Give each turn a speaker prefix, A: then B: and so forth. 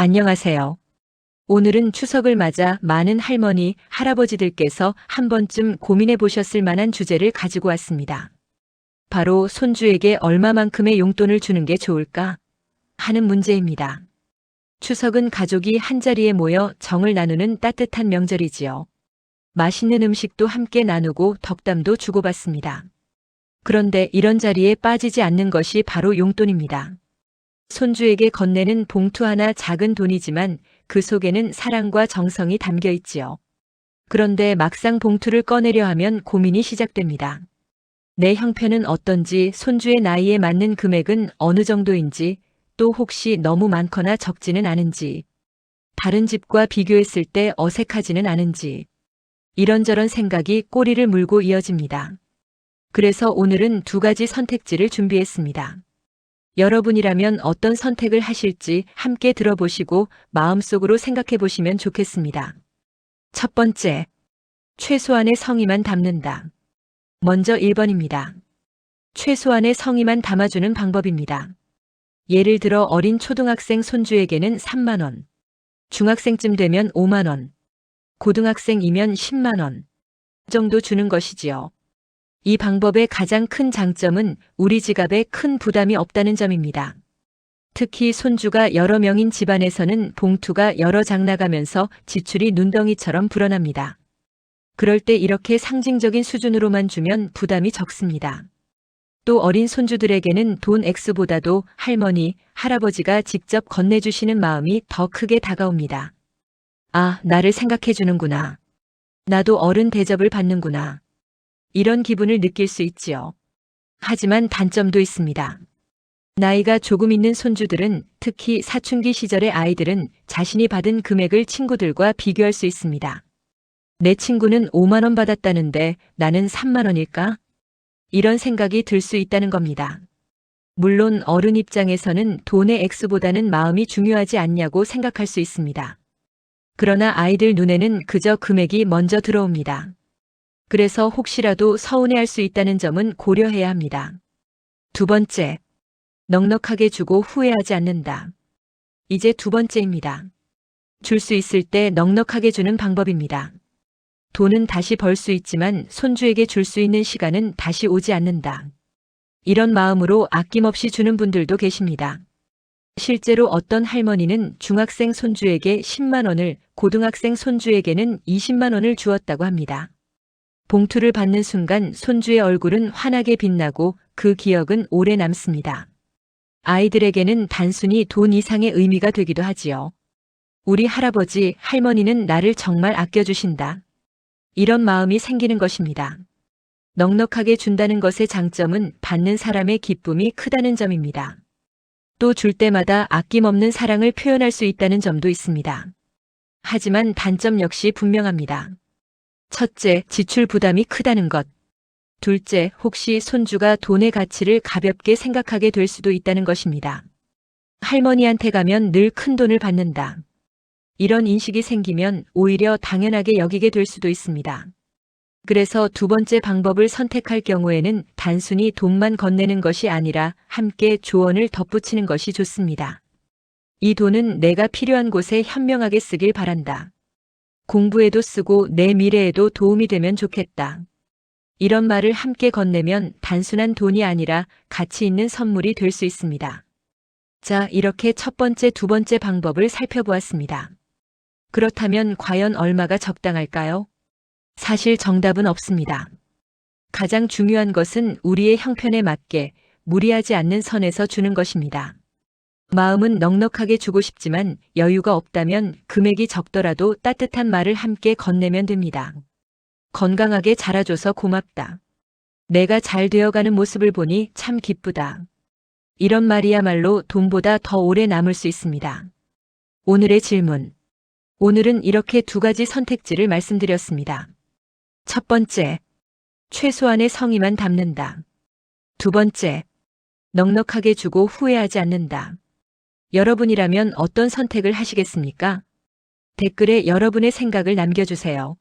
A: 안녕하세요. 오늘은 추석을 맞아 많은 할머니, 할아버지들께서 한 번쯤 고민해 보셨을 만한 주제를 가지고 왔습니다. 바로 손주에게 얼마만큼의 용돈을 주는 게 좋을까 하는 문제입니다. 추석은 가족이 한자리에 모여 정을 나누는 따뜻한 명절이지요. 맛있는 음식도 함께 나누고 덕담도 주고받습니다. 그런데 이런 자리에 빠지지 않는 것이 바로 용돈입니다. 손주에게 건네는 봉투 하나 작은 돈이지만 그 속에는 사랑과 정성이 담겨 있지요. 그런데 막상 봉투를 꺼내려 하면 고민이 시작됩니다. 내 형편은 어떤지, 손주의 나이에 맞는 금액은 어느 정도인지, 또 혹시 너무 많거나 적지는 않은지, 다른 집과 비교했을 때 어색하지는 않은지, 이런저런 생각이 꼬리를 물고 이어집니다. 그래서 오늘은 두 가지 선택지를 준비했습니다. 여러분이라면 어떤 선택을 하실지 함께 들어보시고 마음속으로 생각해 보시면 좋겠습니다. 첫 번째, 최소한의 성의만 담는다. 먼저 1번입니다. 최소한의 성의만 담아주는 방법입니다. 예를 들어 어린 초등학생 손주에게는 3만 원, 중학생쯤 되면 5만 원, 고등학생이면 10만 원 정도 주는 것이지요. 이 방법의 가장 큰 장점은 우리 지갑에 큰 부담이 없다는 점입니다. 특히 손주가 여러 명인 집안에서는 봉투가 여러 장 나가면서 지출이 눈덩이처럼 불어납니다. 그럴 때 이렇게 상징적인 수준으로만 주면 부담이 적습니다. 또 어린 손주들에게는 돈 액수보다도 할머니, 할아버지가 직접 건네주시는 마음이 더 크게 다가옵니다. 아, 나를 생각해 주는구나. 나도 어른 대접을 받는구나. 이런 기분을 느낄 수 있지요. 하지만 단점도 있습니다. 나이가 조금 있는 손주들은, 특히 사춘기 시절의 아이들은 자신이 받은 금액을 친구들과 비교할 수 있습니다. 내 친구는 5만 원 받았다는데 나는 3만 원일까? 이런 생각이 들 수 있다는 겁니다. 물론 어른 입장에서는 돈의 액수보다는 마음이 중요하지 않냐고 생각할 수 있습니다. 그러나 아이들 눈에는 그저 금액이 먼저 들어옵니다. 그래서 혹시라도 서운해할 수 있다는 점은 고려해야 합니다. 두 번째, 넉넉하게 주고 후회하지 않는다. 이제 두 번째입니다. 줄 수 있을 때 넉넉하게 주는 방법입니다. 돈은 다시 벌 수 있지만 손주에게 줄 수 있는 시간은 다시 오지 않는다. 이런 마음으로 아낌없이 주는 분들도 계십니다. 실제로 어떤 할머니는 중학생 손주에게 10만 원을, 고등학생 손주에게는 20만 원을 주었다고 합니다. 봉투를 받는 순간 손주의 얼굴은 환하게 빛나고 그 기억은 오래 남습니다. 아이들에게는 단순히 돈 이상의 의미가 되기도 하지요. 우리 할아버지, 할머니는 나를 정말 아껴주신다. 이런 마음이 생기는 것입니다. 넉넉하게 준다는 것의 장점은 받는 사람의 기쁨이 크다는 점입니다. 또 줄 때마다 아낌없는 사랑을 표현할 수 있다는 점도 있습니다. 하지만 단점 역시 분명합니다. 첫째, 지출 부담이 크다는 것. 둘째, 혹시 손주가 돈의 가치를 가볍게 생각하게 될 수도 있다는 것입니다. 할머니한테 가면 늘 큰 돈을 받는다. 이런 인식이 생기면 오히려 당연하게 여기게 될 수도 있습니다. 그래서 두 번째 방법을 선택할 경우에는 단순히 돈만 건네는 것이 아니라 함께 조언을 덧붙이는 것이 좋습니다. 이 돈은 내가 필요한 곳에 현명하게 쓰길 바란다. 공부에도 쓰고 내 미래에도 도움이 되면 좋겠다. 이런 말을 함께 건네면 단순한 돈이 아니라 가치 있는 선물이 될 수 있습니다. 자, 이렇게 첫 번째, 두 번째 방법을 살펴보았습니다. 그렇다면 과연 얼마가 적당할까요? 사실 정답은 없습니다. 가장 중요한 것은 우리의 형편에 맞게 무리하지 않는 선에서 주는 것입니다. 마음은 넉넉하게 주고 싶지만 여유가 없다면 금액이 적더라도 따뜻한 말을 함께 건네면 됩니다. 건강하게 자라줘서 고맙다. 내가 잘 되어가는 모습을 보니 참 기쁘다. 이런 말이야말로 돈보다 더 오래 남을 수 있습니다. 오늘의 질문. 오늘은 이렇게 두 가지 선택지를 말씀드렸습니다. 첫 번째, 최소한의 성의만 담는다. 두 번째, 넉넉하게 주고 후회하지 않는다. 여러분이라면 어떤 선택을 하시겠습니까? 댓글에 여러분의 생각을 남겨주세요.